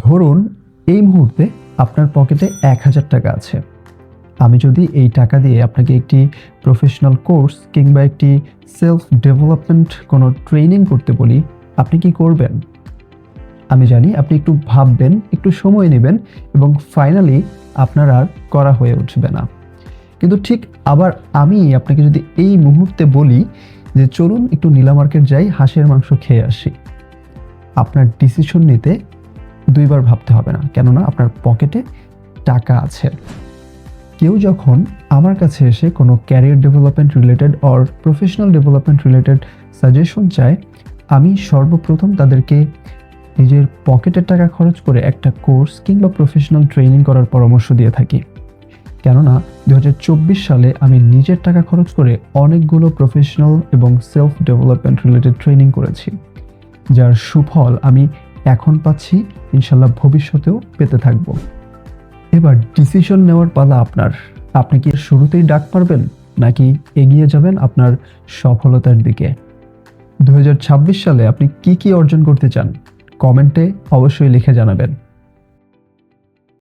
ধরুন এই মুহূর্তে আপনার পকেটে ১,০০০ টাকা আছে। আমি যদি এই টাকা দিয়ে আপনাকে একটি প্রফেশনাল কোর্স কিংবা একটি সেলফ ডেভেলপমেন্ট কোনো ট্রেনিং করতে বলি, আপনি কি করবেন? আমি জানি আপনি একটু ভাববেন, একটু সময় নেবেন এবং ফাইনালি আপনার আর করা হয়ে উঠবে না। কিন্তু ঠিক আবার আমি আপনাকে যদি এই মুহূর্তে বলি যে চলুন একটু নীলা মার্কেট যাই, হাঁসের মাংস খেয়ে আসি, আপনার ডিসিশন নিতে ২ বার ভাবতে হবে না, কেননা আপনার পকেটে টাকা আছে। কেউ যখন আমার কাছে এসে কোনো career development related or professional development related suggestion চায়, আমি সর্বপ্রথম তাদেরকে নিজের পকেটের টাকা খরচ করে একটা কোর্স কিংবা প্রফেশনাল ট্রেনিং করার পরামর্শ দিয়ে থাকি। কেননা ২০২৪ সালে আমি নিজের টাকা খরচ করে অনেকগুলো প্রফেশনাল এবং সেলফ ডেভেলপমেন্ট রিলেটেড ট্রেনিং করেছি, যার সুফল আমি এখন পাচ্ছি, ইনশাল্লাহ ভবিষ্যতেও পেতে থাকবো। এবার ডিসিশন নেওয়ার পালা আপনার। আপনি কি শুরুতেই ডাক পারবেন নাকি এগিয়ে যাবেন আপনার সফলতার দিকে? ২০২৬ সালে আপনি কি অর্জন করতে চান? কমেন্টে অবশ্যই লিখে জানাবেন।